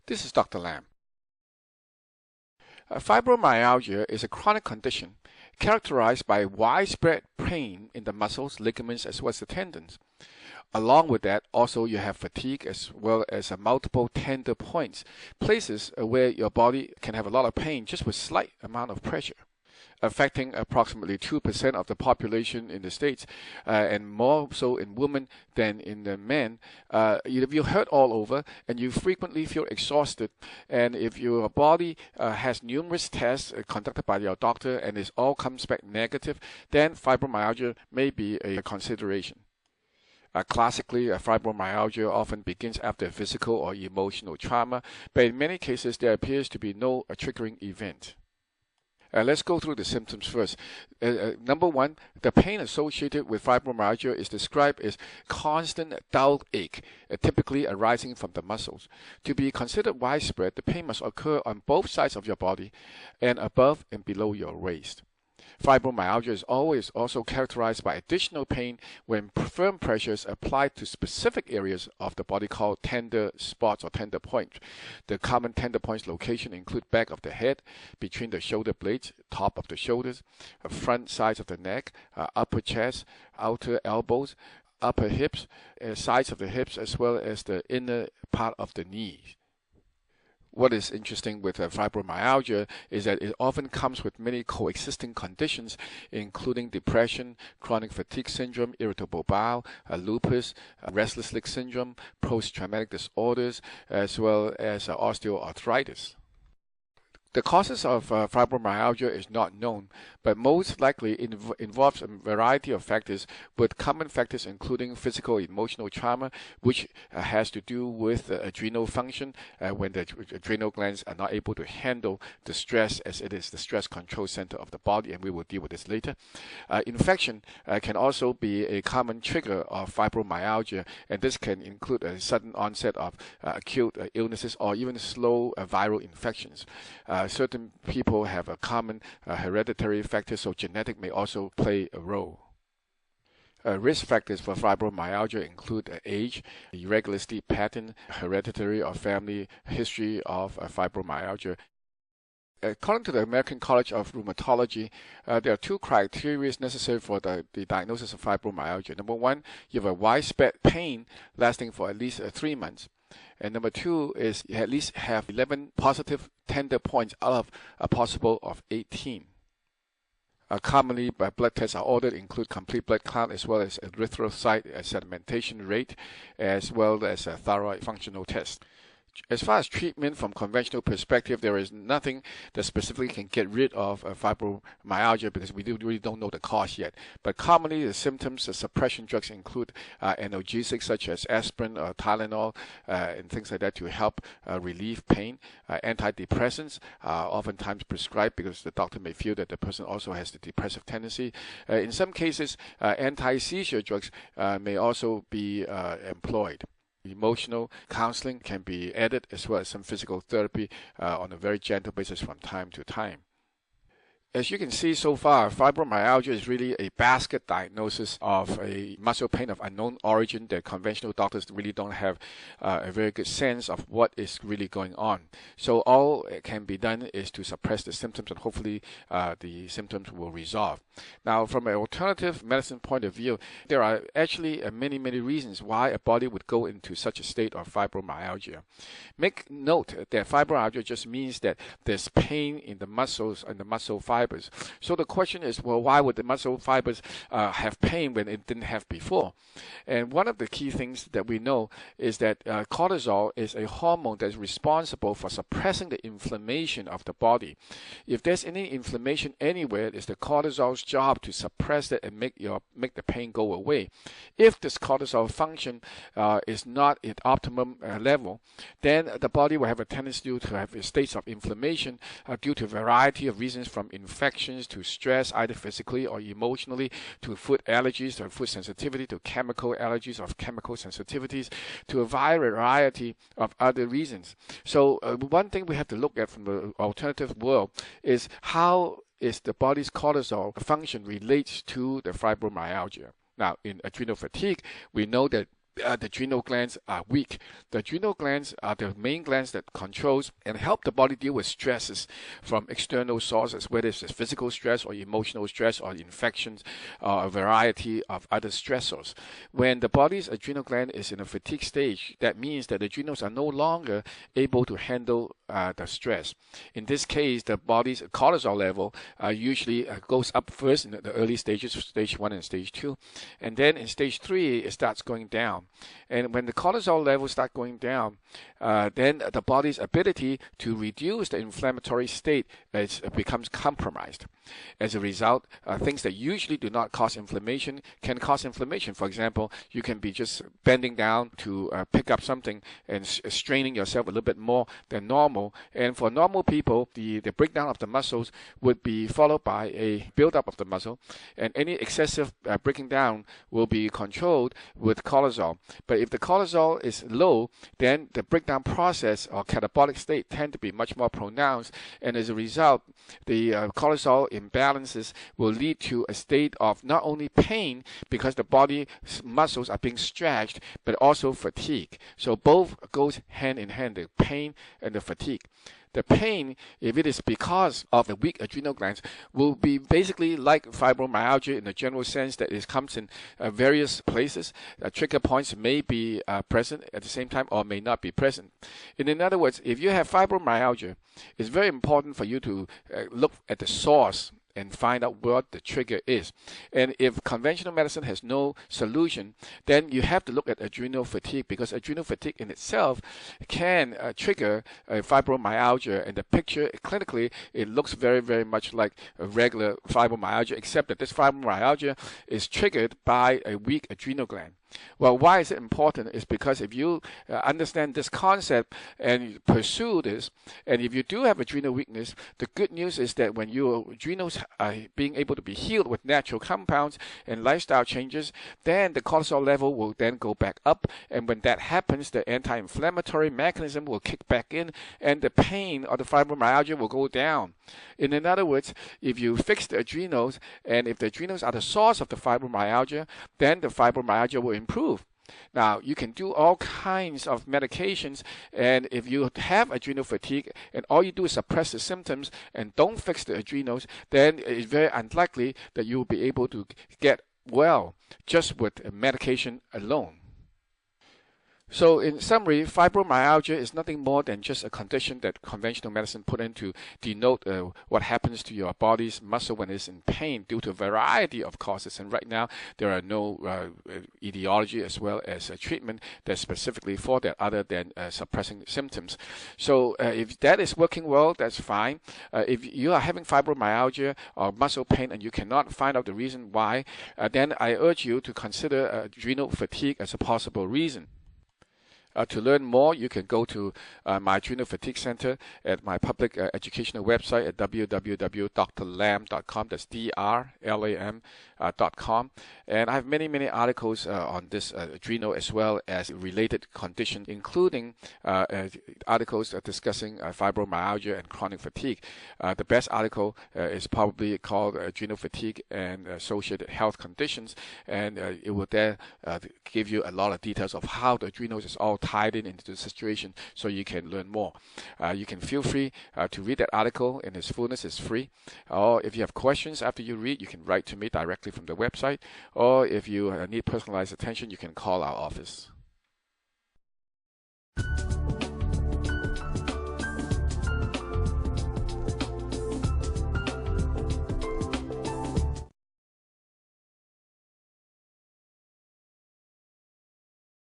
This is Dr. Lam. Fibromyalgia is a chronic condition characterized by widespread pain in the muscles, ligaments, as well as the tendons. Along with that, also you have fatigue as well as multiple tender points, places where your body can have a lot of pain just with slight amount of pressure, affecting approximately 2% of the population in the States, and more so in women than in the men. If you hurt all over and you frequently feel exhausted, and if your body has numerous tests conducted by your doctor and it all comes back negative, then fibromyalgia may be a consideration. Classically, fibromyalgia often begins after physical or emotional trauma, but in many cases there appears to be no triggering event. Let's go through the symptoms first. Number one, the pain associated with fibromyalgia is described as constant dull ache, typically arising from the muscles. To be considered widespread, the pain must occur on both sides of your body and above and below your waist. Fibromyalgia is always also characterized by additional pain when firm pressures applied to specific areas of the body called tender spots or tender points. The common tender points location include back of the head, between the shoulder blades, top of the shoulders, front sides of the neck, upper chest, outer elbows, upper hips, sides of the hips, as well as the inner part of the knees. What is interesting with fibromyalgia is that it often comes with many coexisting conditions, including depression, chronic fatigue syndrome, irritable bowel, lupus, restless leg syndrome, post-traumatic disorders, as well as osteoarthritis. The causes of fibromyalgia is not known, but most likely involves a variety of factors, with common factors including physical emotional trauma, which has to do with adrenal function when the adrenal glands are not able to handle the stress, as it is the stress control center of the body, and we will deal with this later. Infection can also be a common trigger of fibromyalgia, and this can include a sudden onset of acute illnesses or even slow viral infections. Certain people have a common hereditary factor, so genetic may also play a role. Risk factors for fibromyalgia include age, irregular sleep pattern, hereditary or family history of fibromyalgia. According to the American College of Rheumatology, there are two criteria necessary for the diagnosis of fibromyalgia. Number one, you have a widespread pain lasting for at least 3 months. And number two is you at least have 11 positive tender points out of a possible of 18. Commonly, blood tests are ordered include complete blood count as well as erythrocyte sedimentation rate, as well as a thyroid functional test. As far as treatment from conventional perspective, there is nothing that specifically can get rid of fibromyalgia because we really don't know the cause yet. But commonly, the symptoms of suppression drugs include analgesics such as aspirin or Tylenol and things like that to help relieve pain. Antidepressants are oftentimes prescribed because the doctor may feel that the person also has the depressive tendency. In some cases, anti-seizure drugs may also be employed. Emotional counseling can be added, as well as some physical therapy on a very gentle basis from time to time. As you can see so far, fibromyalgia is really a basket diagnosis of a muscle pain of unknown origin that conventional doctors really don't have a very good sense of what is really going on. So all it can be done is to suppress the symptoms, and hopefully the symptoms will resolve. Now, from an alternative medicine point of view, there are actually many reasons why a body would go into such a state of fibromyalgia. Make note that fibromyalgia just means that there's pain in the muscles and the muscle fibers. So the question is, well, why would the muscle fibers have pain when it didn't have before? And one of the key things that we know is that cortisol is a hormone that is responsible for suppressing the inflammation of the body. If there's any inflammation anywhere, it's the cortisol's job to suppress it and make the pain go away. If this cortisol function is not at optimum level, then the body will have a tendency to have states of inflammation due to a variety of reasons, from infections to stress, either physically or emotionally, to food allergies or food sensitivity, to chemical allergies or chemical sensitivities, to a variety of other reasons. So one thing we have to look at from the alternative world is how is the body's cortisol function relates to the fibromyalgia. Now, in adrenal fatigue, we know that the adrenal glands are weak. The adrenal glands are the main glands that controls and help the body deal with stresses from external sources, whether it's physical stress or emotional stress or infections or a variety of other stressors. When the body's adrenal gland is in a fatigue stage, that means that the adrenals are no longer able to handle the stress. In this case, the body's cortisol level usually goes up first in the early stages, stage 1 and stage 2, and then in stage 3 it starts going down. And when the cortisol levels start going down, then the body's ability to reduce the inflammatory state becomes compromised. As a result, things that usually do not cause inflammation can cause inflammation. For example, you can be just bending down to pick up something and straining yourself a little bit more than normal. And for normal people, the breakdown of the muscles would be followed by a buildup of the muscle, and any excessive breaking down will be controlled with cortisol. But if the cortisol is low, then the breakdown process or catabolic state tend to be much more pronounced, and as a result, the cortisol imbalances will lead to a state of not only pain because the body's muscles are being stretched, but also fatigue. So both goes hand in hand, the pain and the fatigue. The pain, if it is because of the weak adrenal glands, will be basically like fibromyalgia in the general sense that it comes in various places. Trigger points may be present at the same time or may not be present. In other words, if you have fibromyalgia, it's very important for you to look at the source and find out what the trigger is. And if conventional medicine has no solution, then you have to look at adrenal fatigue, because adrenal fatigue in itself can trigger fibromyalgia. And the picture clinically, it looks very, very much like a regular fibromyalgia, except that this fibromyalgia is triggered by a weak adrenal gland. Well, why is it important? Is because if you understand this concept and you pursue this, and if you do have adrenal weakness, the good news is that when your adrenals are being able to be healed with natural compounds and lifestyle changes, then the cortisol level will then go back up, and when that happens, the anti-inflammatory mechanism will kick back in, and the pain or the fibromyalgia will go down. In other words, if you fix the adrenals, and if the adrenals are the source of the fibromyalgia, then the fibromyalgia will improve. Now, you can do all kinds of medications, and if you have adrenal fatigue and all you do is suppress the symptoms and don't fix the adrenals, then it's very unlikely that you will be able to get well just with medication alone. So in summary, fibromyalgia is nothing more than just a condition that conventional medicine put in to denote what happens to your body's muscle when it's in pain due to a variety of causes. And right now, there are no etiology as well as a treatment that's specifically for that other than suppressing symptoms. So if that is working well, that's fine. If you are having fibromyalgia or muscle pain and you cannot find out the reason why, then I urge you to consider adrenal fatigue as a possible reason. To learn more, you can go to my Adrenal Fatigue Center at my public educational website at www.drlam.com. That's DRLAM.com. And I have many, many articles on this adrenal as well as related conditions, including articles discussing fibromyalgia and chronic fatigue. The best article is probably called Adrenal Fatigue and Associated Health Conditions, and it will there give you a lot of details of how the adrenals is all tied into the situation, so you can learn more. You can feel free to read that article in its fullness. It's free. Or if you have questions after you read, you can write to me directly from the website. Or if you need personalized attention, you can call our office.